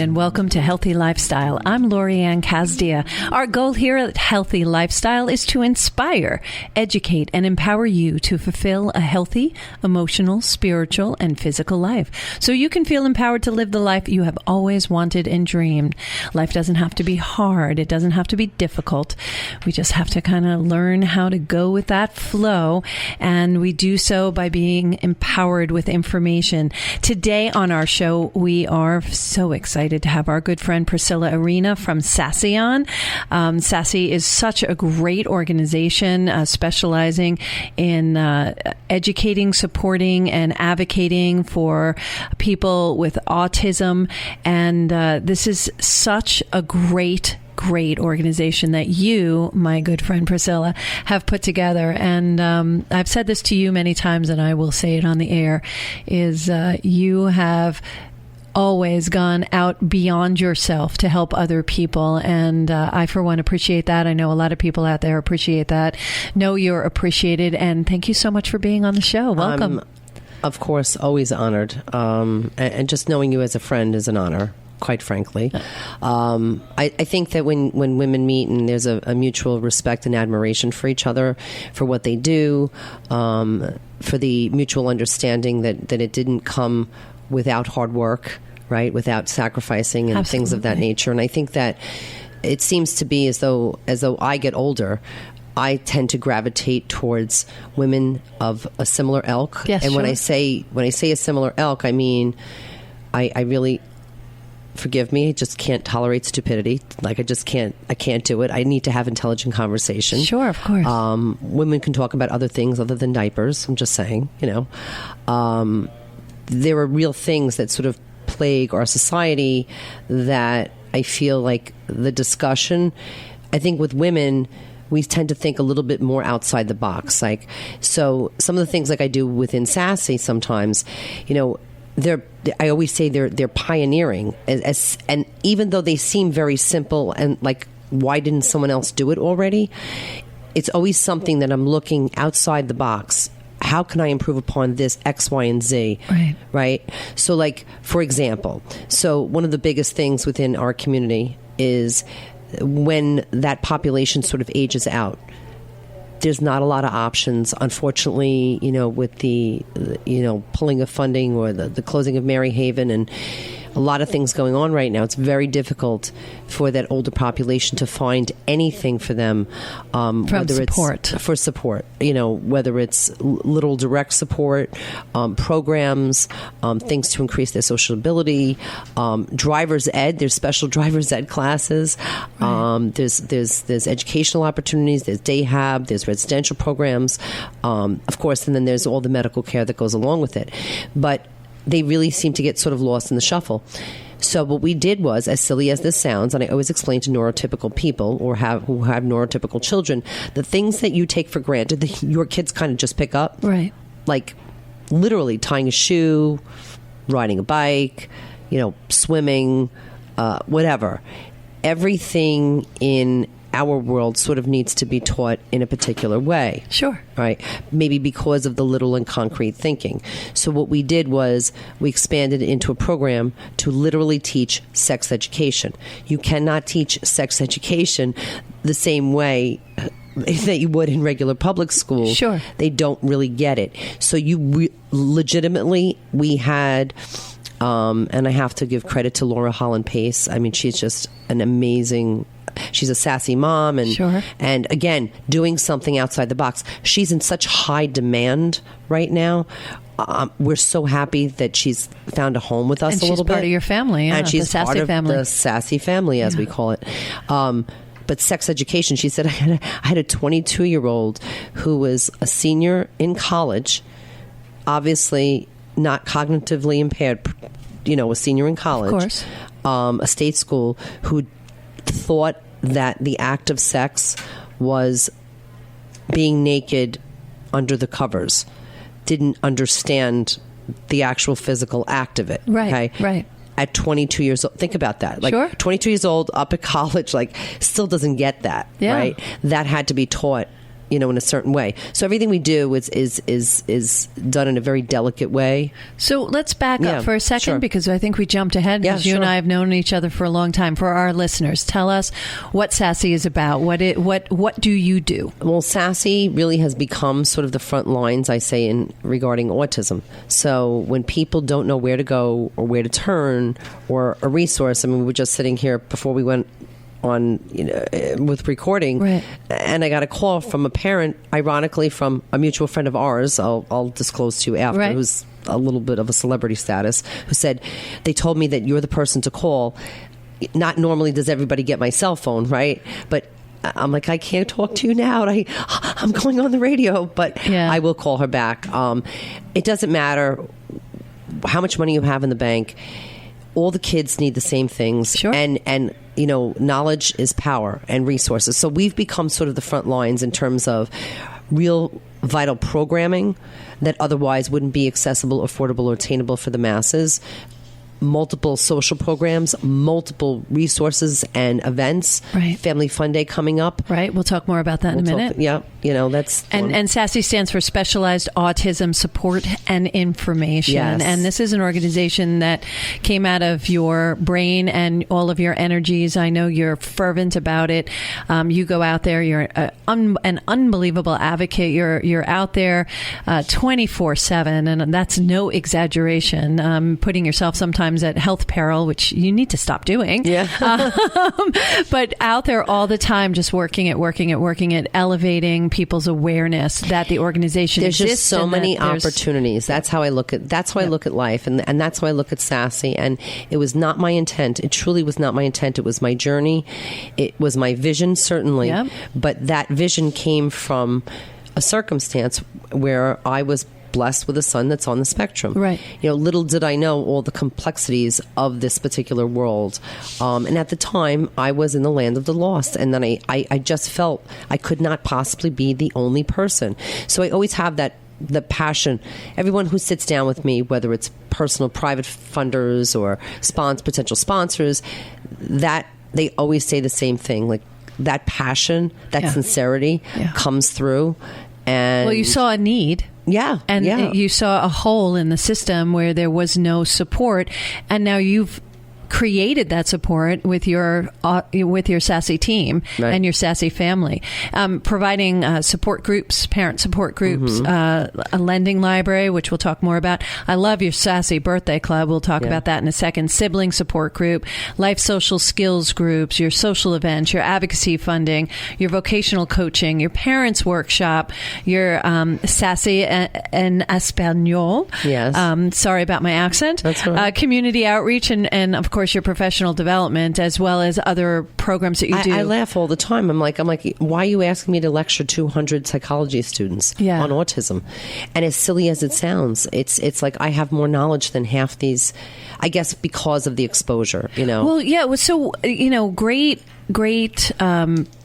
and welcome to Healthy Lifestyle. I'm Lorianne Casdia. Our goal here at Healthy Lifestyle is to inspire, educate, and empower you to fulfill a healthy, emotional, spiritual, and physical life so you can feel empowered to live the life you have always wanted and dreamed. Life doesn't have to be hard. It doesn't have to be difficult. We just have to kind of learn how to go with that flow, and we do so by being empowered with information. Today on our show, we are so excited to have our good friend Priscilla Arena from SASI on. SASI is such a great organization specializing in educating, supporting, and advocating for people with autism. And this is such a great organization that you, my good friend Priscilla, have put together. And I've said this to you many times, and I will say it on the air, is you have always gone out beyond yourself to help other people. And I, for one, appreciate that. I know a lot of people out there appreciate that. Know you're appreciated. And thank you so much for being on the show. Welcome. Of course, always honored. And just knowing you as a friend is an honor, quite frankly. I think that when women meet and there's a mutual respect and admiration for each other, for what they do, for the mutual understanding that it didn't come without hard work, right? Without sacrificing and Absolutely. Things of that nature. And I think that it seems to be as though I get older, I tend to gravitate towards women of a similar ilk. Yes, and sure. when I say a similar ilk, I mean, I really, forgive me, I just can't tolerate stupidity. Like I can't do it. I need to have intelligent conversation. Sure, of course. Women can talk about other things other than diapers. I'm just saying, there are real things that sort of plague our society that I feel like the discussion, I think with women, we tend to think a little bit more outside the box. Like, so some of the things like I do within SASI sometimes, I always say they're pioneering, and even though they seem very simple and like, why didn't someone else do it already? It's always something that I'm looking outside the box. How can I improve upon this X, Y, and Z? Right? So like, for example, one of the biggest things within our community is when that population sort of ages out, there's not a lot of options, unfortunately, with the pulling of funding or the closing of Mary Haven and a lot of things going on right now. It's very difficult for that older population to find anything for them, whether support. It's for support, whether it's little direct support, programs, things to increase their social ability, driver's ed. There's special driver's ed classes. Right. There's educational opportunities. There's day hab. There's residential programs, of course, and then there's all the medical care that goes along with it. But they really seem to get sort of lost in the shuffle. So what we did was, as silly as this sounds, and I always explain to neurotypical people who have neurotypical children, the things that you take for granted that your kids kind of just pick up. Right. Like literally tying a shoe, riding a bike, swimming, whatever. Everything in our world sort of needs to be taught in a particular way. Sure. Right? Maybe because of the little and concrete thinking. So what we did was we expanded it into a program to literally teach sex education. You cannot teach sex education the same way that you would in regular public school. Sure. They don't really get it. So legitimately, we had... and I have to give credit to Laura Holland Pace. I mean, she's just an amazing... She's a SASI mom, and Sure. and again, doing something outside the box. She's in such high demand right now. We're so happy that she's found a home with us And a little bit. she's part of your family, yeah, and she's the SASI part of family. the SASI family, as we call it. But sex education, she said, I had a 22-year-old who was a senior in college, obviously not cognitively impaired, a senior in college, Of course. A state school, who thought that the act of sex was being naked under the covers, didn't understand the actual physical act of it. Right, okay? right. At 22 years old, think about that. Like Sure. 22 years old, up at college, like still doesn't get that. Yeah. Right? That had to be taught in a certain way. So everything we do is done in a very delicate way. So let's back up for a second, because I think we jumped ahead, because you and I have known each other for a long time. For our listeners, tell us what SASI is about. What do you do? Well, SASI really has become sort of the front lines, I say, in regarding autism. So when people don't know where to go or where to turn or a resource, I mean, we were just sitting here before we went on with recording, right, and I got a call from a parent, ironically from a mutual friend of ours, I'll disclose to you after, right, who's a little bit of a celebrity status, who said, they told me that you're the person to call. Not normally does everybody get my cell phone, right? But I'm like, I can't talk to you now. I'm going on the radio, but I will call her back. It doesn't matter how much money you have in the bank. All the kids need the same things. Sure. And knowledge is power and resources. So we've become sort of the front lines in terms of real vital programming that otherwise wouldn't be accessible, affordable, or attainable for the masses. Multiple social programs, multiple resources and events. Right. Family Fun Day coming up. Right. We'll talk more about that in a minute. That's... And SASI stands for Specialized Autism Support and Information. Yes. And this is an organization that came out of your brain and all of your energies. I know you're fervent about it. You go out there. You're an unbelievable advocate. You're out there 24/7, and that's no exaggeration. Putting yourself sometimes at health peril, which you need to stop doing. Yeah. But out there all the time, just working it, elevating people's awareness that the organization there's exists. Just so many opportunities. That's how I look at. That's how I look at life, and that's how I look at SASI. And it was not my intent. It truly was not my intent. It was my journey. It was my vision, certainly. Yep. But that vision came from a circumstance where I was blessed with a son that's on the spectrum. Right. Little did I know all the complexities of this particular world. And at the time, I was in the land of the lost. And then I just felt I could not possibly be the only person. So I always have the passion. Everyone who sits down with me, whether it's personal private funders or potential sponsors, that they always say the same thing. Like that passion, that sincerity comes through. And well, you saw a need. Yeah. And you saw a hole in the system where there was no support, and now you've created that support with your SASI team and your SASI family, providing support groups, parent support groups, a lending library, which we'll talk more about. I love your SASI birthday club. We'll talk about that in a second. Sibling support group, life social skills groups, your social events, your advocacy funding, your vocational coaching, your parents workshop, your SASI en Español. Yes. Sorry about my accent. That's all right. Community outreach and of course your professional development, as well as other programs that you do. I laugh all the time. I'm like, why are you asking me to lecture 200 psychology students on autism? And as silly as it sounds, it's like I have more knowledge than half these, I guess, because of the exposure. Well, yeah. So great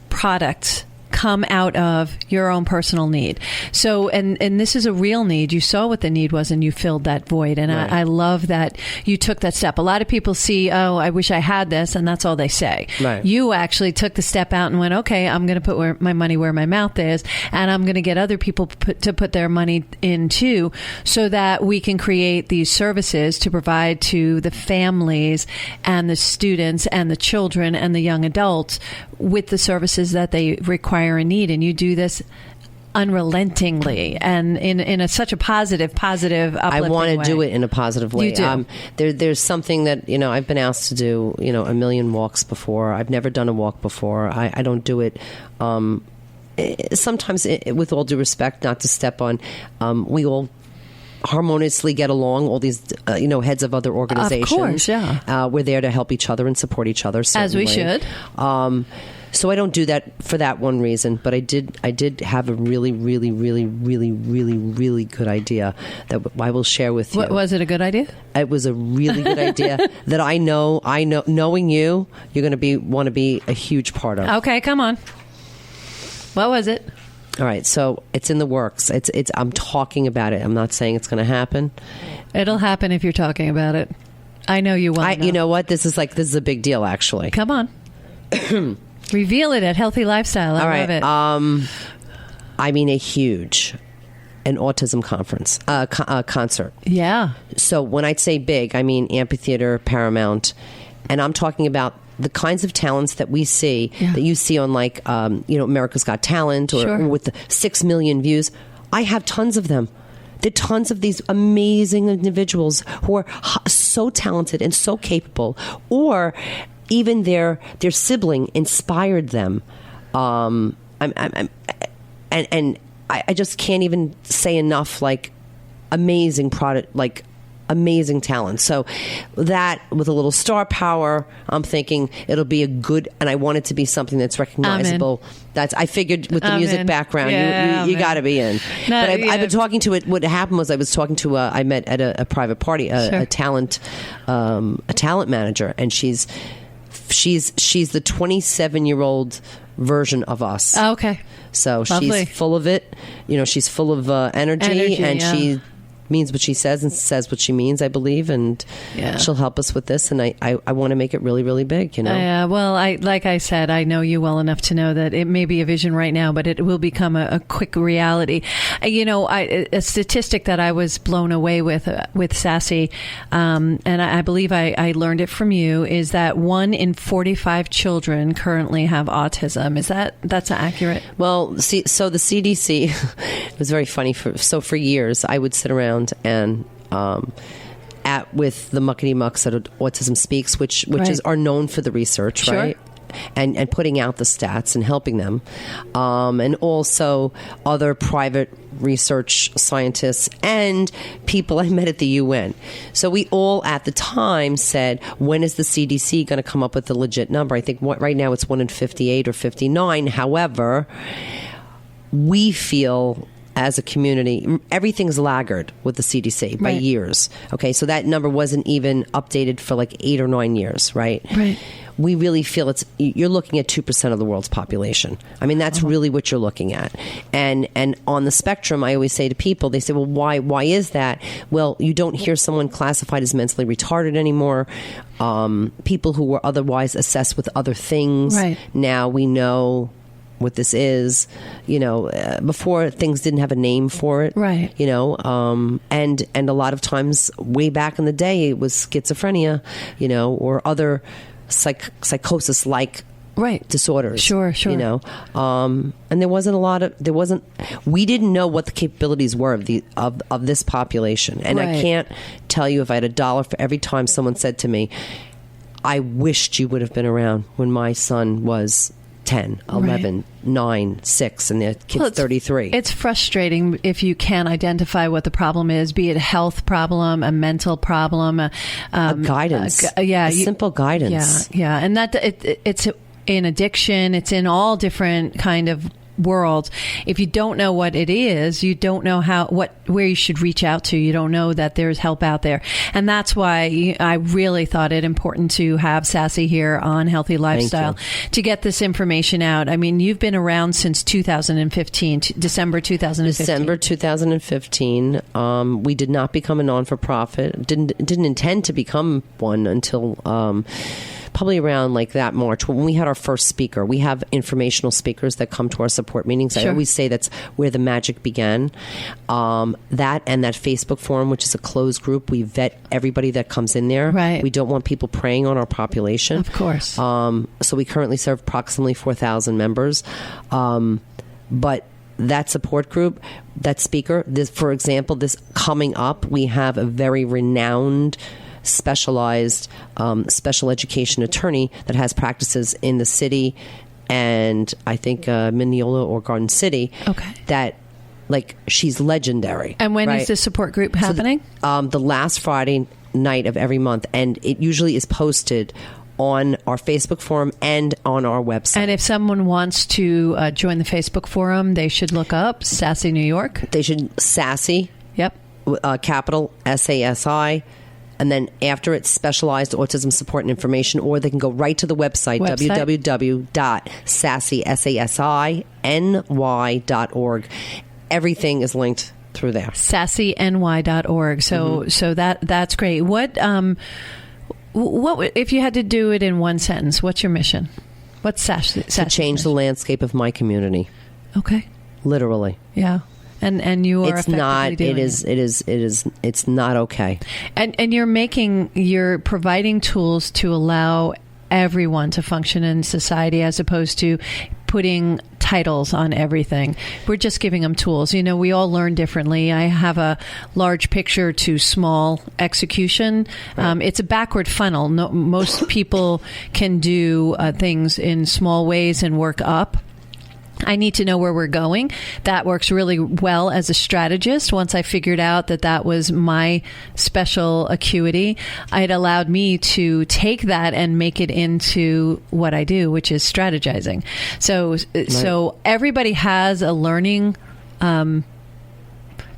products come out of your own personal need. So, and this is a real need. You saw what the need was and you filled that void. And right. I love that you took that step. A lot of people see, oh, I wish I had this, and that's all they say. Right. You actually took the step out and went, okay, I'm going to put my money where my mouth is, and I'm going to get other people to put their money in too, so that we can create these services to provide to the families and the students and the children and the young adults with the services that they require and need. And you do this unrelentingly and in such a positive, uplifting I want to way. do it in a positive way. You do. There's something that, I've been asked to do, a million walks before. I've never done a walk before. I don't do it. Sometimes, with all due respect, not to step on, we all harmoniously get along, all these heads of other organizations. Of course, yeah. We're there to help each other and support each other, certainly. As we should. So I don't do that for that one reason, but I did have a really, really, really, really, really, really good idea that I will share with you. What, was it a good idea? It was a really good idea that I know, knowing you're going to want to be a huge part of. Okay, come on. What was it? All right, so it's in the works. I'm talking about it. I'm not saying it's going to happen. It'll happen if you're talking about it. I know you want to know. You know what? This is a big deal, actually. Come on. Reveal it at Healthy Lifestyle. I love it. I mean, an autism conference, concert. Yeah. So when I say big, I mean amphitheater, Paramount, and I'm talking about the kinds of talents that we see, that you see on like, America's Got Talent or with the 6 million views. I have tons of them. There are tons of these amazing individuals who are so talented and so capable, or even their sibling inspired them. I just can't even say enough, like, amazing product, like amazing talent. So that with a little star power, I'm thinking it'll be a good, and I want it to be something that's recognizable. I figured with the music background, you got to be in. No, but I've been talking to it. What happened was I was talking to I met at a private party a talent manager, and she's the 27-year-old version of us. Oh, okay. So Lovely. She's full of it. She's full of energy, and she means what she says and says what she means, I believe, and she'll help us with this, and I want to make it really, really big, Yeah, well, like I said, I know you well enough to know that it may be a vision right now, but it will become a quick reality. A statistic that I was blown away with SASI, and I believe I learned it from you, is that 1 in 45 children currently have autism. That's accurate? Well, see, so the CDC, it was very funny. For years, I would sit around and with the muckety mucks at Autism Speaks, which are known for the research, right? And putting out the stats and helping them, and also other private research scientists and people I met at the UN. So we all at the time said, when is the CDC going to come up with a legit number? I think right now it's 1 in 58 or 59. However, we feel as a community, everything's laggard with the CDC by years. Okay, so that number wasn't even updated for like 8 or 9 years, right? Right. We really feel you're looking at 2% of the world's population. I mean, that's really what you're looking at. And on the spectrum, I always say to people, they say, well, why is that? Well, you don't hear someone classified as mentally retarded anymore. People who were otherwise assessed with other things. Right. Now we know what this is. Before, things didn't have a name for it, right? And a lot of times way back in the day it was schizophrenia, or other psychosis like disorders. Sure. And we didn't know what the capabilities were of this population. And I can't tell you, if I had $1 for every time someone said to me, I wished you would have been around when my son was 10, 11, 9, 6, and the kid's 33. It's frustrating if you can't identify what the problem is, be it a health problem, a mental problem, a guidance. Simple guidance. Yeah. And that it's in addiction. It's in all different kind of world. If you don't know what it is, you don't know where you should reach out to. You don't know that there's help out there. And that's why I really thought it important to have SASI here on Healthy Lifestyle to get this information out. I mean, you've been around since 2015, December 2015. December 2015. We did not become a non-for-profit. Didn't intend to become one until probably around like that March, when we had our first speaker. We have informational speakers that come to our support meetings. I always say that's where the magic began. That and that Facebook forum, which is a closed group. We vet everybody that comes in there. Right. We don't want people preying on our population. Of course. So we currently serve approximately 4,000 members. But that support group, that speaker, for example, this coming up, we have a very renowned specialized special education attorney that has practices in the city and I think Mineola or Garden City. Okay. That, like, she's legendary. And when is the support group happening? So the last Friday night of every month, and it usually is posted on our Facebook forum and on our website. And if someone wants to join the Facebook forum, they should look up SASI New York. They should SASI. Yep. Capital SASI. And then after it's specialized autism support and information, or they can go right to the website. www.sasiny.org. Everything is linked through there. SASINY.org. So that's great. What if you had to do it in one sentence? What's your mission? What's SASI? To change the landscape of my community. Okay. literally. Yeah. And you are it's not doing it's not okay. And you're providing tools to allow everyone to function in society, as opposed to putting titles on everything. We're just giving them tools. We all learn differently. I have a large picture to small execution. Right. It's a backward funnel. Most people can do things in small ways and work up. I need to know where we're going. That works really well as a strategist. Once I figured out that was my special acuity, it allowed me to take that and make it into what I do, which is strategizing. So everybody has a learning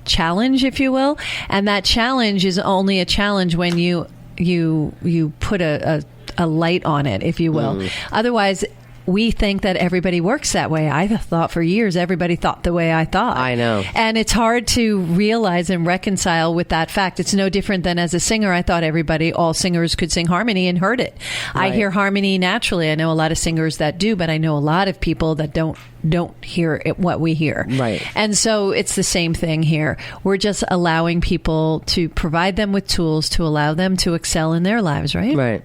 challenge, if you will, and that challenge is only a challenge when you put a light on it, if you will. Otherwise, we think that everybody works that way. I thought for years everybody thought the way I thought. I know. And it's hard to realize and reconcile with that fact. It's no different than as a singer, I thought all singers could sing harmony and heard it. Right. I hear harmony naturally. I know a lot of singers that do, but I know a lot of people that don't hear it, what we hear. Right. And so it's the same thing here. We're just allowing people to provide them with tools to allow them to excel in their lives, right? Right.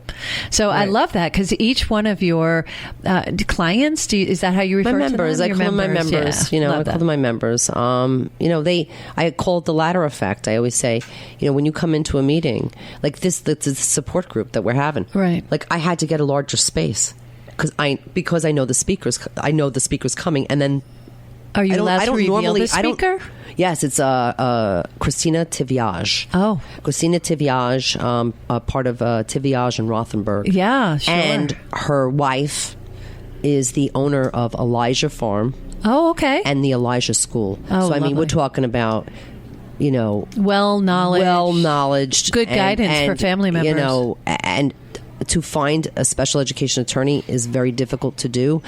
So right. I love that, because each one of your clients, is that how you refer to them? I call them my members. Yeah, I call them my members. I call it the ladder effect. I always say, when you come into a meeting like this, the support group that we're having, right? Like, I had to get a larger space because I know the speakers. I know the speakers coming, and then are you allowed to reveal the speaker? Yes, it's Christina Tiviage. Oh, Christina Tiviage, part of Tiviage and Rothenberg. Yeah, sure. And her wife is the owner of Elijah Farm. Oh, okay. And the Elijah School. Oh, so, lovely. We're talking about, well knowledge, good guidance for family members. And to find a special education attorney is very difficult to do.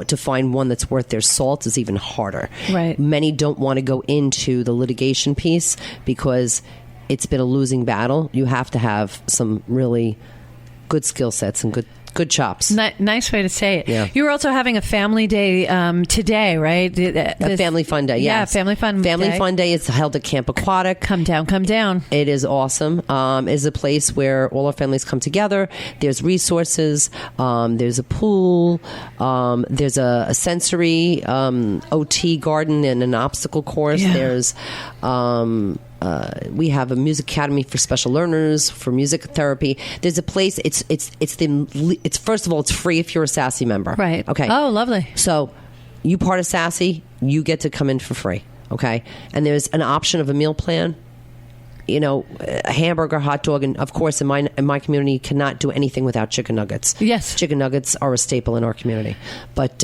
To find one that's worth their salt is even harder. Right. Many don't want to go into the litigation piece because it's been a losing battle. You have to have some really good skill sets and good chops. Nice way to say it. Yeah. You were also having a family day today, right? A family fun day, yes. Yeah, family fun day is held at Camp Aquatic. Come down. It is awesome. It's a place where all our families come together. There's resources. There's a pool. There's a sensory OT garden and an obstacle course. Yeah. There's we have a music academy for special learners, for music therapy. There's a place. It's first of all, it's free if you're a SASI member. Right. Okay. Oh, lovely. So, you part of SASI, you get to come in for free. Okay. And there's an option of a meal plan. A hamburger, hot dog, and of course, in my community, you cannot do anything without chicken nuggets. Yes, chicken nuggets are a staple in our community. But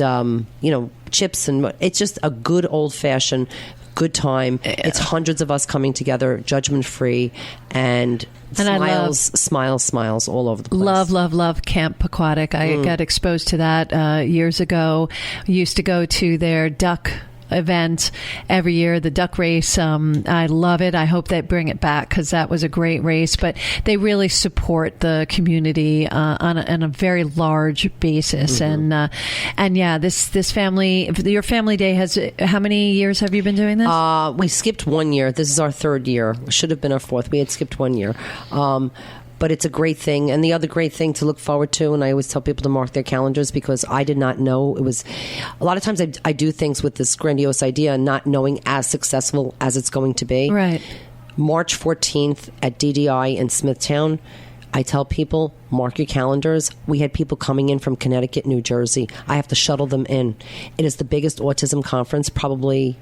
chips, and it's just a good old fashioned good time. Yeah. It's hundreds of us coming together, judgment free, and smiles all over the place. Love Camp Aquatic. I got exposed to that years ago. I used to go to their duck event every year, the duck race. I love it. I hope they bring it back, because that was a great race. But they really support the community on a very large basis. And yeah, this family, your family day has, how many years have you been doing this? We skipped 1 year. This is our third year. Should have been our fourth. We had skipped 1 year. But it's a great thing. And the other great thing to look forward to, and I always tell people to mark their calendars, because I did not know it was... A lot of times I do things with this grandiose idea, not knowing as successful as it's going to be. Right. March 14th at DDI in Smithtown, I tell people, mark your calendars. We had people coming in from Connecticut, New Jersey. I have to shuttle them in. It is the biggest autism conference, probably...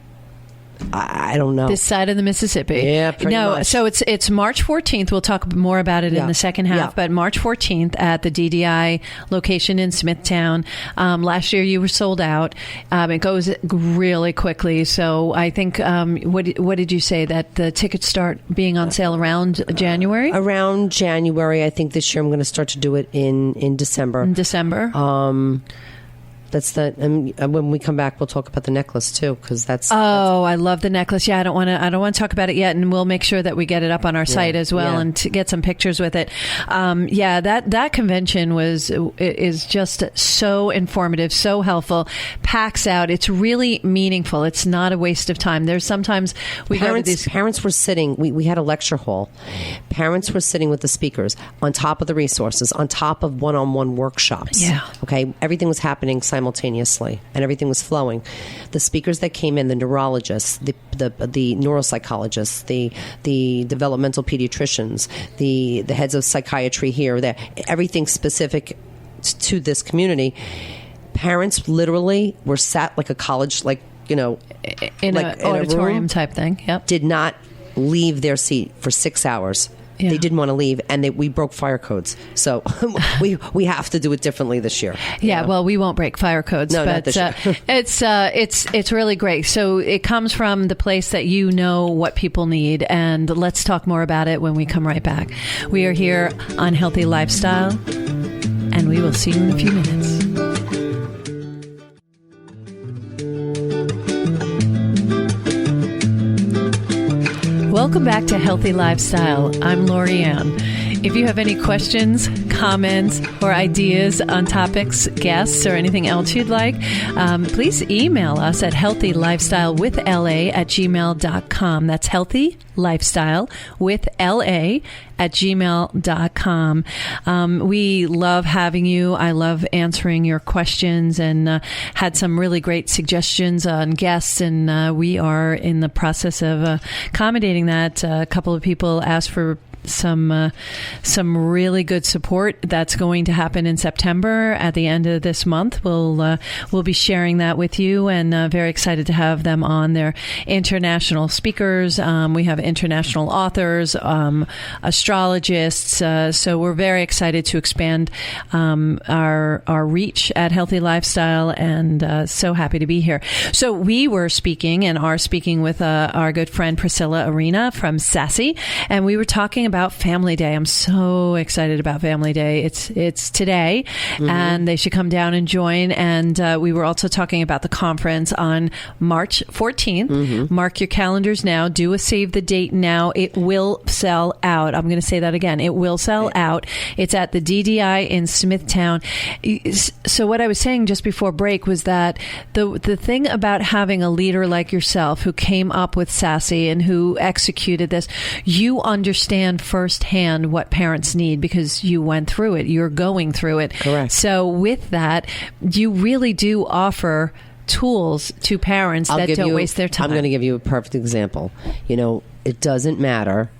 I don't know. This side of the Mississippi. Yeah, pretty much. So it's March 14th. We'll talk more about it in the second half. But March 14th at the DDI location in Smithtown. Last year you were sold out. It goes really quickly. So I think, what did you say, that the tickets start being on sale around January? Around January. I think this year I'm going to start to do it in December. In December? when we come back, we'll talk about the necklace too, because that's. I love the necklace. Yeah, I don't want to talk about it yet, and we'll make sure that we get it up on our site as well, and to get some pictures with it. That convention is just so informative, so helpful. Packs out. It's really meaningful. It's not a waste of time. There's sometimes parents were sitting. We had a lecture hall. Parents were sitting with the speakers on top of the resources, on top of one-on-one workshops. Yeah. Okay. Everything was happening simultaneously, and everything was flowing. The speakers that came in, the neurologists, the neuropsychologists, the developmental pediatricians, the heads of psychiatry here, there, everything specific to this community. Parents literally were sat like a college, in an auditorium type thing. Yep. Did not leave their seat for 6 hours. Yeah. They didn't want to leave, and we broke fire codes. So we have to do it differently this year. Yeah, well, we won't break fire codes, no, but not this year. it's really great. So it comes from the place that you know what people need, and let's talk more about it when we come right back. We are here on Healthy Lifestyle, and we will see you in a few minutes. Welcome back to Healthy Lifestyle. I'm Lorianne. If you have any questions, comments, or ideas on topics, guests, or anything else you'd like, please email us at healthylifestylewithla@gmail.com. That's healthylifestylewithla@gmail.com. We love having you. I love answering your questions, and had some really great suggestions on guests, and we are in the process of accommodating that. A couple of people asked for some really good support. That's going to happen in September at the end of this month. We'll be sharing that with you, and very excited to have them on. They're international speakers. We have international authors, astrologists. So we're very excited to expand our reach at Healthy Lifestyle, and so happy to be here. So we were speaking and are speaking with our good friend Priscilla Arena from SASI, and we were talking about Family Day. I'm so excited about Family Day. It's today, and they should come down and join. And we were also talking about the conference on March 14th. Mark your calendars now. Do a save the date now. It will sell out. I'm going to say that again. It will sell out. It's at the DDI in Smithtown. So what I was saying just before break was that the thing about having a leader like yourself who came up with SASI and who executed this, you understand firsthand what parents need because you went through it. You're going through it. Correct. So with that, you really do offer tools to parents that don't waste their time. I'm going to give you a perfect example. It doesn't matter,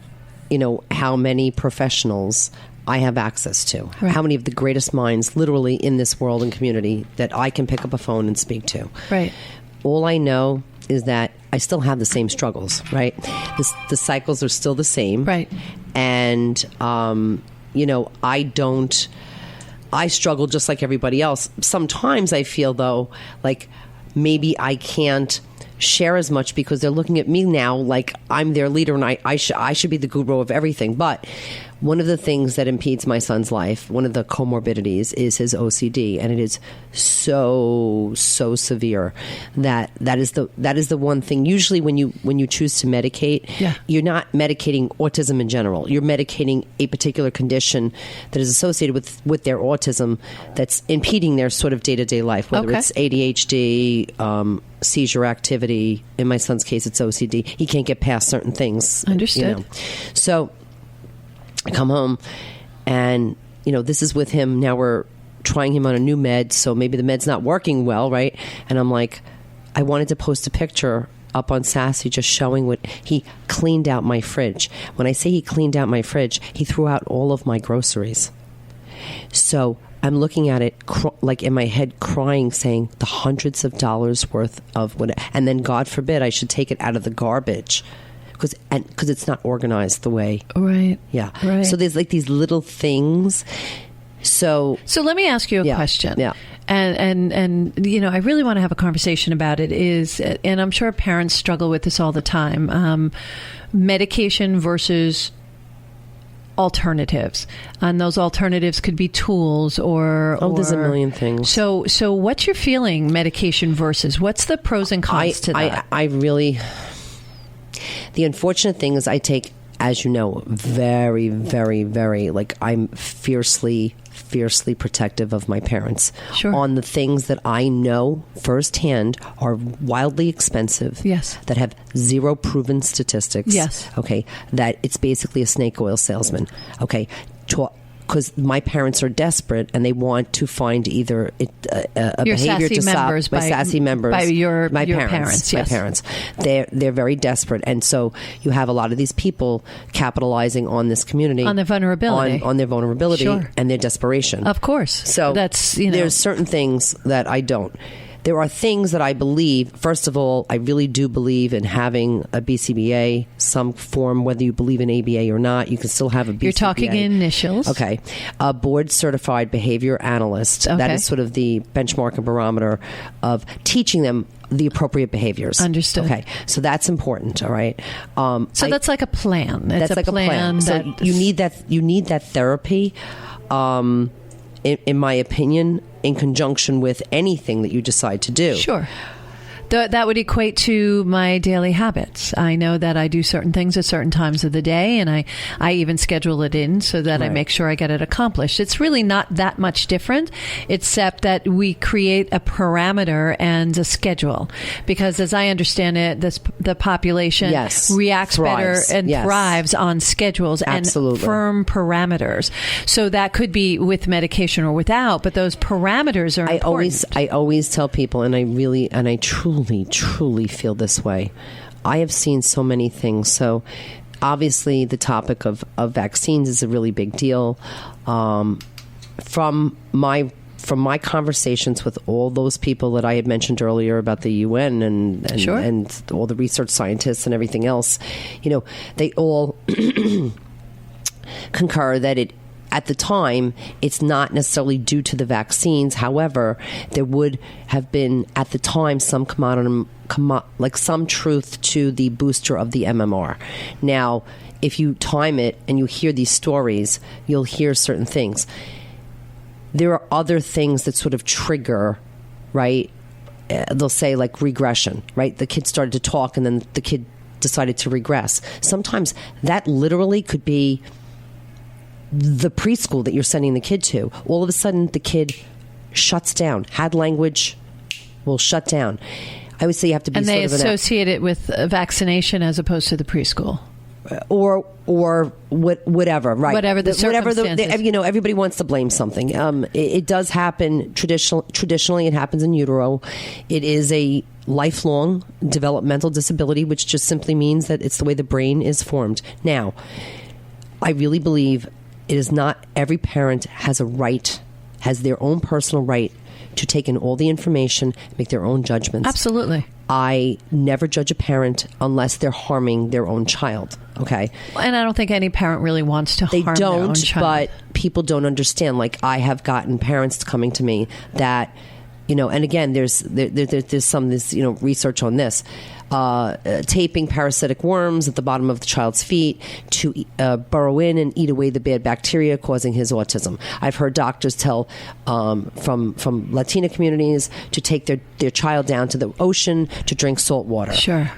how many professionals I have access to, right. How many of the greatest minds literally in this world and community that I can pick up a phone and speak to. Right. All I know is that I still have the same struggles, right? The cycles are still the same. Right. And, I struggle just like everybody else. Sometimes I feel, though, like maybe I can't share as much because they're looking at me now like I'm their leader and I should be the guru of everything. But one of the things that impedes my son's life, one of the comorbidities, is his OCD, and it is so severe that is the one thing. Usually, when you choose to medicate, you're not medicating autism in general. You're medicating a particular condition that is associated with their autism that's impeding their sort of day-to-day life, whether it's ADHD, seizure activity. In my son's case, it's OCD. He can't get past certain things. Understood. So I come home and, this is with him. Now we're trying him on a new med, so maybe the med's not working well, right? And I'm like, I wanted to post a picture up on SASI just showing what he cleaned out my fridge. When I say he cleaned out my fridge, he threw out all of my groceries. So I'm looking at it like in my head crying, saying the hundreds of dollars worth of what, and then God forbid I should take it out of the garbage. Because it's not organized the way. Right. Yeah. Right. So there's like these little things. So let me ask you a question. Yeah. And I really want to have a conversation about it. And I'm sure parents struggle with this all the time. Medication versus alternatives, and those alternatives could be tools or there's a million things. So what's your feeling, medication versus, what's the pros and cons to that? I really, the unfortunate thing is I take, as you know, very, very, very, like, I'm fiercely protective of my parents on the things that I know firsthand are wildly expensive. Yes. That have zero proven statistics. Yes. Okay. That it's basically a snake oil salesman. Okay. Because my parents are desperate and they want to find either a behavior to stop my SASI members, by my parents. Yes. My parents. They're very desperate, and so you have a lot of these people capitalizing on this community, on their vulnerability, on their vulnerability and their desperation. Of course. So that's there's certain things that I don't. There are things that I believe. First of all, I really do believe in having a BCBA, some form, whether you believe in ABA or not. You can still have a BCBA. You're talking initials. Okay. A board-certified behavior analyst. Okay. That is sort of the benchmark and barometer of teaching them the appropriate behaviors. Understood. Okay. So that's important, all right? So that's like a plan. That's like a plan. So you need that therapy, in my opinion, in conjunction with anything that you decide to do. Sure. That would equate to my daily habits. I know that I do certain things at certain times of the day, and I even schedule it in so that I make sure I get it accomplished. It's really not that much different, except that we create a parameter and a schedule. Because as I understand it, the population reacts better and thrives on schedules and firm parameters. So that could be with medication or without, but those parameters are important. I always tell people, and I truly feel this way. I have seen so many things. So obviously the topic of vaccines is a really big deal. From my conversations with all those people that I had mentioned earlier about the UN and all the research scientists and everything else, they all concur that at the time, it's not necessarily due to the vaccines. However, there would have been at the time some some truth to the booster of the MMR. Now, if you time it and you hear these stories, you'll hear certain things. There are other things that sort of trigger, right? They'll say like regression, right? The kid started to talk and then the kid decided to regress. Sometimes that literally could be the preschool that you're sending the kid to. All of a sudden, the kid shuts down. Had language, will shut down. I would say you have to be. And they associate it with vaccination as opposed to the preschool, or whatever, right? Whatever the circumstances. Everybody wants to blame something. It does happen traditionally. It happens in utero. It is a lifelong developmental disability, which just simply means that it's the way the brain is formed. Now, I really believe it is not every parent has their own personal right to take in all the information, make their own judgments. Absolutely. I never judge a parent unless they're harming their own child. Okay. And I don't think any parent really wants to harm their own child. But people don't understand. Like, I have gotten parents coming to me that, and again, there's some research on this. Taping parasitic worms at the bottom of the child's feet to burrow in and eat away the bad bacteria causing his autism. I've heard doctors tell from Latina communities to take their child down to the ocean to drink salt water. Sure.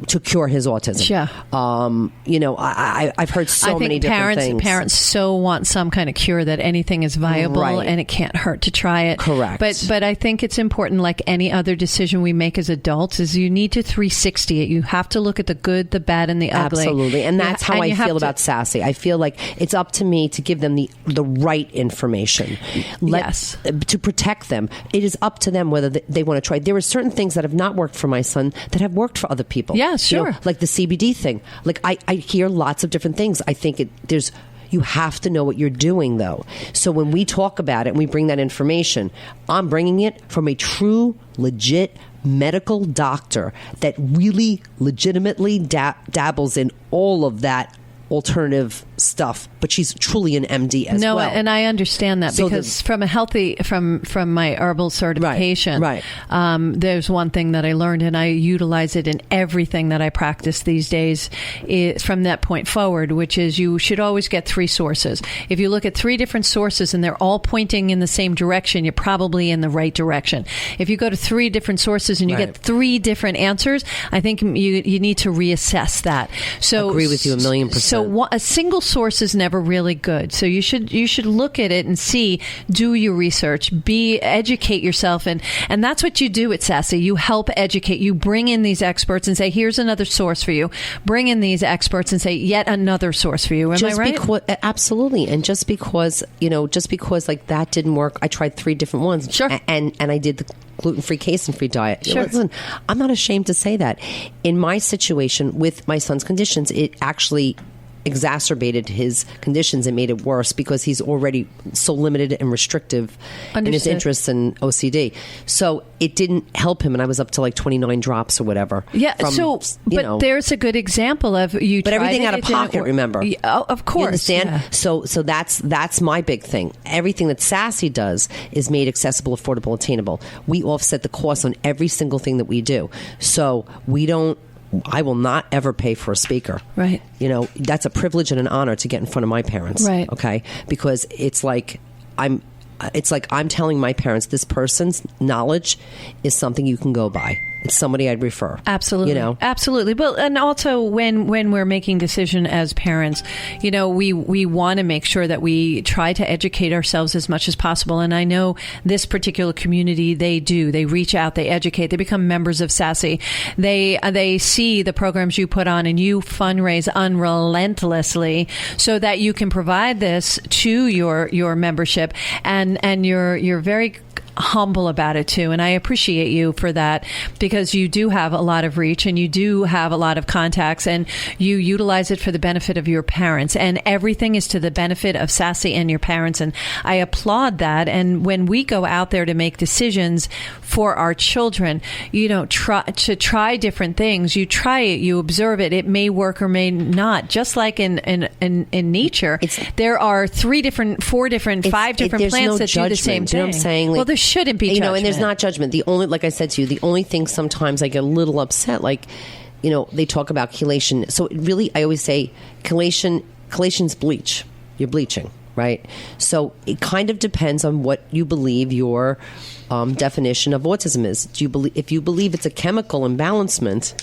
To cure his autism. Yeah. I've heard so many different things. Parents so want some kind of cure that anything is viable and it can't hurt to try it. Correct. But I think it's important, like any other decision we make as adults, is you need to 360 it. You have to look at the good, the bad, and the ugly. Absolutely. And that's how I feel about SASI. I feel like it's up to me to give them the right information. To protect them. It is up to them whether they want to try. There are certain things that have not worked for my son that have worked for other people. Yeah, sure. Like the CBD thing. Like I hear lots of different things. I think you have to know what you're doing, though. So when we talk about it and we bring that information, I'm bringing it from a true, legit medical doctor that really legitimately dabbles in all of that alternative stuff, but she's truly an MD as well. No, and I understand that, because from my herbal certification, there's one thing that I learned, and I utilize it in everything that I practice these days from that point forward, which is you should always get 3 sources. If you look at 3 different sources and they're all pointing in the same direction, you're probably in the right direction. If you go to 3 different sources and you get 3 different answers, I think you need to reassess that. So agree with you 1,000,000%. So a single source is never really good. So you should look at it and see, do your research, educate yourself, and that's what you do at SASI. You help educate. You bring in these experts and say, here's another source for you. Bring in these experts and say, yet another source for you. Am I right? Absolutely. And just because like that didn't work, I tried 3 different ones. Sure. And I did the gluten-free, casein-free diet. Sure. Listen, I'm not ashamed to say that. In my situation with my son's conditions, it actually exacerbated his conditions and made it worse because he's already so limited and restrictive in his interests in OCD. So it didn't help him, and I was up to like 29 drops or whatever. Yeah. But there's a good example of you. But everything out of pocket. Remember? Of course. You understand? Yeah. So that's my big thing. Everything that SASI does is made accessible, affordable, attainable. We offset the cost on every single thing that we do. So I will not ever pay for a speaker. Right. That's a privilege and an honor to get in front of my parents. Right. Okay. Because it's like I'm telling my parents, this person's knowledge is something you can go by. It's somebody I'd refer. Absolutely. Absolutely. But, and also when we're making decision as parents, we want to make sure that we try to educate ourselves as much as possible. And I know this particular community, they reach out, they educate, they become members of SASI. They see the programs you put on, and you fundraise unrelentlessly so that you can provide this to your membership, and you're very humble about it too, and I appreciate you for that, because you do have a lot of reach and you do have a lot of contacts, and you utilize it for the benefit of your parents, and everything is to the benefit of SASI and your parents, and I applaud that. And when we go out there to make decisions for our children, try different things. You try it, you observe it. It may work or may not. Just like in nature, there are 4 different, 5 different plants that do the same thing. You know what I'm saying? Well, there shouldn't be judgment. And there's not judgment. The only, like I said to you, the only thing sometimes I get a little upset, like, they talk about chelation. So I always say chelation's bleach. You're bleaching, right? So it kind of depends on what you believe your definition of autism is. If you believe it's a chemical imbalancement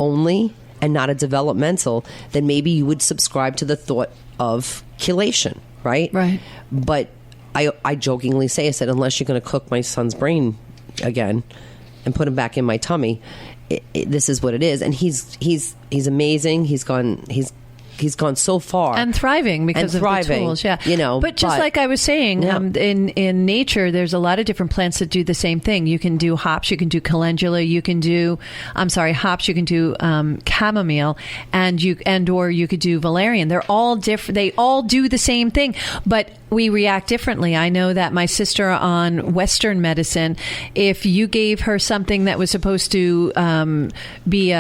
only and not a developmental, then maybe you would subscribe to the thought of chelation, right? Right. But I jokingly say, I said, unless you're going to cook my son's brain again and put him back in my tummy, this is what it is. And he's amazing. He's gone so far and thriving because of the tools. Yeah, But just like I was saying, in nature, there's a lot of different plants that do the same thing. You can do hops, you can do calendula, you can do hops, you can do chamomile, or you could do valerian. They're all different. They all do the same thing, but we react differently. I know that my sister on Western medicine, if you gave her something that was supposed to be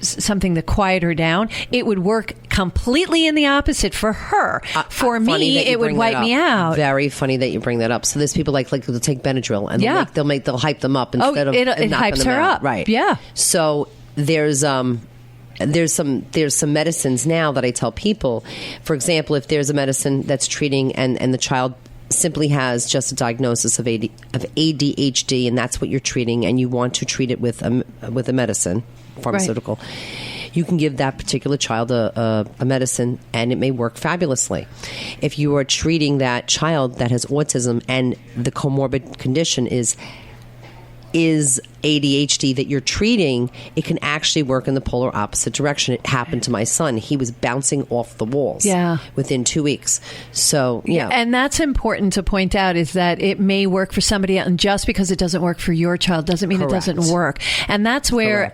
something to quiet her down, it would work completely in the opposite for her. For me, it would wipe me out. Very funny that you bring that up. So there's people like they'll take Benadryl and they'll hype them up instead of it hypes her up. Right. Yeah. So there's some medicines now that I tell people. For example, if there's a medicine that's treating and the child simply has just a diagnosis of ADHD, and that's what you're treating, and you want to treat it with a medicine, pharmaceutical. Right. You can give that particular child a medicine, and it may work fabulously. If you are treating that child that has autism and the comorbid condition is ADHD that you're treating, it can actually work in the polar opposite direction. It happened to my son. He was bouncing off the walls within 2 weeks. So, yeah. And that's important to point out, is that it may work for somebody else, and just because it doesn't work for your child doesn't mean Correct. It doesn't work. And that's where,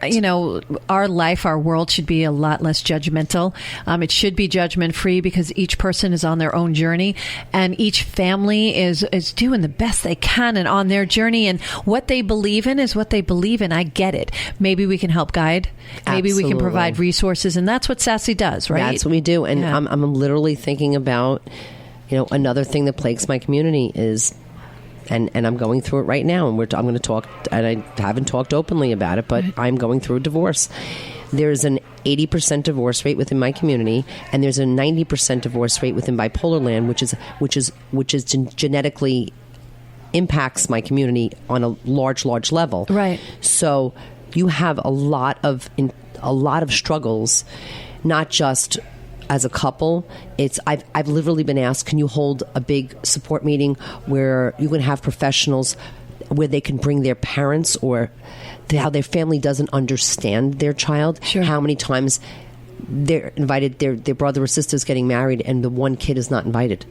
our life, our world should be a lot less judgmental. It should be judgment-free, because each person is on their own journey, and each family is doing the best they can and on their journey, and what they believe believe in is what they believe in. I get it. Maybe we can help guide. Maybe we can provide resources, and that's what SASI does, right? That's what we do. And I'm literally thinking about, another thing that plagues my community is, and I'm going through it right now, and I'm going to talk, and I haven't talked openly about it, but I'm going through a divorce. There's an 80% divorce rate within my community, and there's a 90% divorce rate within bipolar land, which is genetically impacts my community on a large level. Right. So you have a lot of struggles, not just as a couple. I've literally been asked, can you hold a big support meeting where you can have professionals where they can bring their parents or how their family doesn't understand their child. Sure. How many times they're invited, their brother or sister's getting married and the one kid is not invited.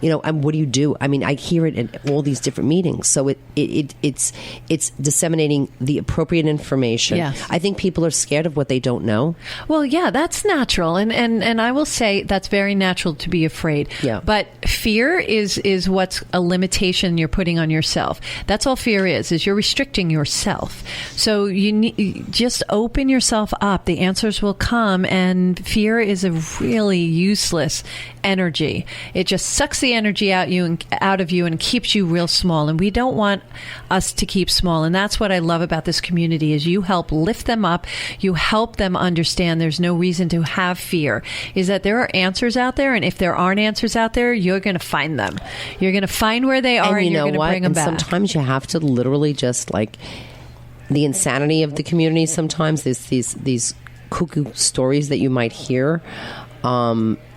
And what do you do? I mean, I hear it at all these different meetings. So it's disseminating the appropriate information. Yes. I think people are scared of what they don't know. Well, yeah, that's natural. And I will say that's very natural to be afraid. Yeah. But fear is what's a limitation you're putting on yourself. That's all fear is you're restricting yourself. So you just open yourself up. The answers will come. And fear is a really useless energy. It just sucks the energy out of you and keeps you real small. And we don't want us to keep small. And that's what I love about this community is you help lift them up. You help them understand there's no reason to have fear, is that there are answers out there. And if there aren't answers out there, you're going to find them. You're going to find where they are, and you're going to bring them back. Sometimes you have to literally just the insanity of the community. Sometimes there's these cuckoo stories that you might hear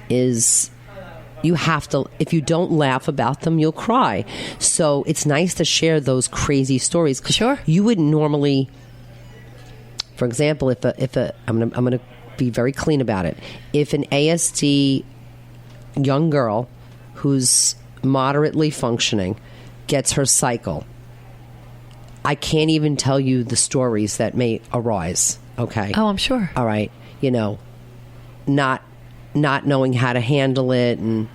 is... You have to, if you don't laugh about them, you'll cry. So it's nice to share those crazy stories. Sure. You wouldn't normally, for example, I'm gonna be very clean about it. If an ASD young girl who's moderately functioning gets her cycle, I can't even tell you the stories that may arise. Okay. Oh, I'm sure. All right. Not knowing how to handle it, and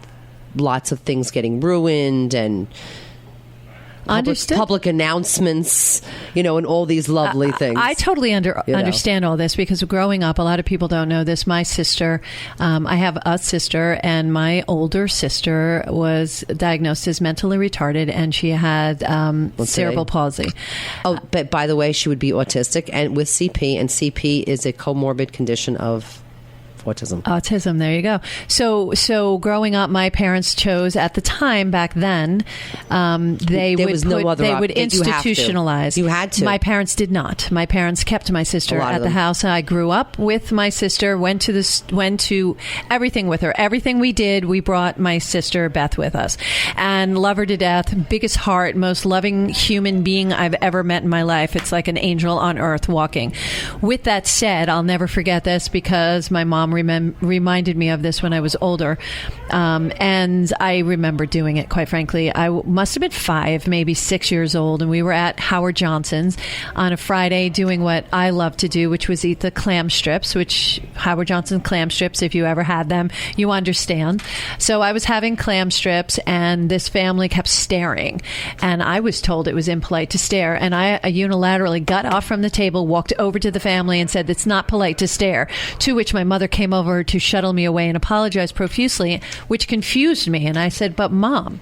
lots of things getting ruined, and public announcements, and all these lovely things. I totally understand all this because growing up, a lot of people don't know this. My sister, I have a sister, and my older sister was diagnosed as mentally retarded, and she had cerebral palsy. Oh, but by the way, she would be autistic and with CP, and CP is a comorbid condition of autism. There you go. So growing up, my parents chose at the time back then, they would institutionalize. You had to. My parents did not. My parents kept my sister at the house. I grew up with my sister. Went to everything with her. Everything we did, we brought my sister Beth with us, and love her to death. Biggest heart, most loving human being I've ever met in my life. It's like an angel on earth walking. With that said, I'll never forget this because my mom reminded me of this when I was older, and I remember doing it, quite frankly. I must have been 5, maybe 6 years old, and we were at Howard Johnson's on a Friday doing what I love to do, which was eat the clam strips, which Howard Johnson clam strips, if you ever had them, you understand. So I was having clam strips, and this family kept staring, and I was told it was impolite to stare, and I unilaterally got off from the table, walked over to the family and said, it's not polite to stare, to which my mother came over to shuttle me away and apologized profusely, which confused me. And I said, but Mom,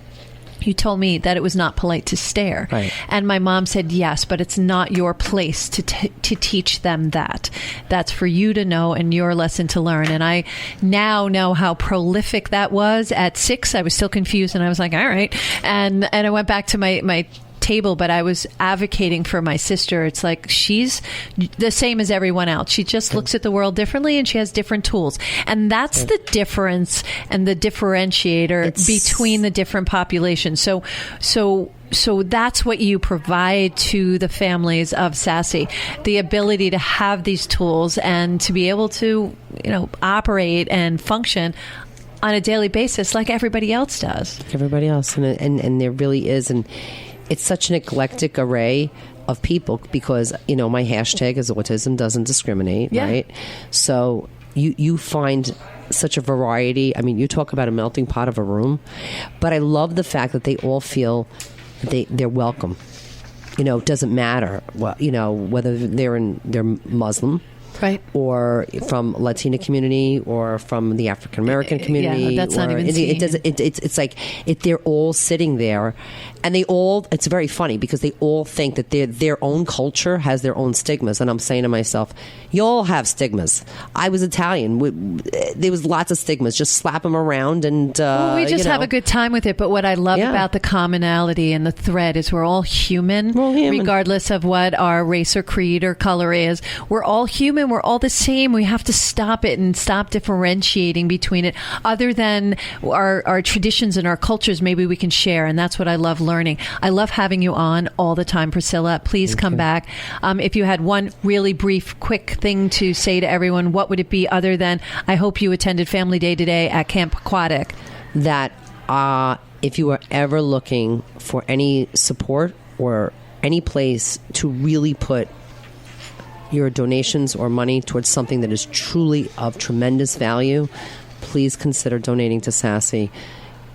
you told me that it was not polite to stare. Right. And my mom said, yes, but it's not your place to teach them that. That's for you to know and your lesson to learn. And I now know how prolific that was. At 6, I was still confused, and I was like, all right. And I went back to my table, but I was advocating for my sister. It's like she's the same as everyone else. She just looks at the world differently, and she has different tools. And that's the difference and the differentiator between the different populations. So that's what you provide to the families of SASI, the ability to have these tools and to be able to, operate and function on a daily basis like everybody else does. Everybody else. And there really is. And it's such an eclectic array of people because, my hashtag is autism doesn't discriminate, right? So you find such a variety. I mean, you talk about a melting pot of a room, but I love the fact that they all feel they're welcome. it doesn't matter whether they're Muslim, right, or from Latina community, or from the African American community. Yeah, that's not even it's like they're all sitting there, and it's very funny because they all think that their own culture has their own stigmas. And I'm saying to myself, you all have stigmas. I was Italian. There was lots of stigmas. Just slap them around and we just have a good time with it. But what I love about the commonality and the thread is we're all human, regardless of what our race or creed or color is. We're all human. We're all the same. We have to stop it and stop differentiating between it. Other than our traditions and our cultures, maybe we can share. And that's what I love learning. I love having you on all the time, Priscilla. Please come back. If you had one really brief, quick thing to say to everyone, what would it be other than, I hope you attended Family Day today at Camp Aquatic? That if you are ever looking for any support or any place to really put your donations or money towards something that is truly of tremendous value, please consider donating to SASI.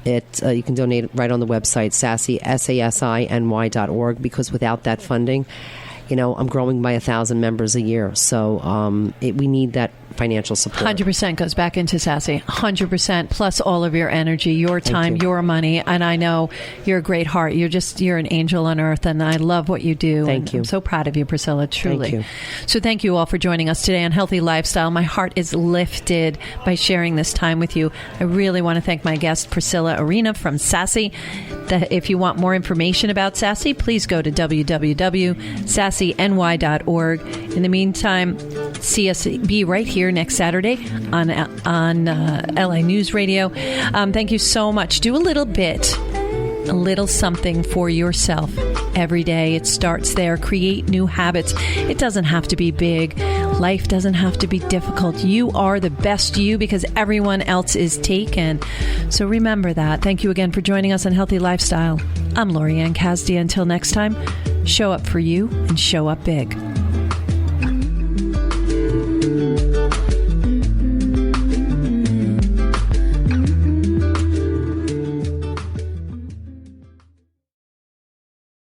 You can donate right on the website, SASI, SASINY.org, because without that funding, I'm growing by 1,000 members a year. So we need that financial support. 100% goes back into SASI. 100% plus all of your energy, your time, your money. And I know you're a great heart. You're an angel on earth, and I love what you do. Thank you. I'm so proud of you, Priscilla, truly. Thank you. So thank you all for joining us today on Healthy Lifestyle. My heart is lifted by sharing this time with you. I really want to thank my guest, Priscilla Arena from SASI. If you want more information about SASI, please go to www.sasiny.org. In the meantime, be right here next Saturday on LA News Radio. Thank you so much. Do a little something for yourself every day. It starts there. Create new habits. It doesn't have to be big. Life doesn't have to be difficult. You are the best you because everyone else is taken. So remember that. Thank you again for joining us on Healthy Lifestyle. I'm Lori Ann Casdia. Until next time, show up for you and show up big.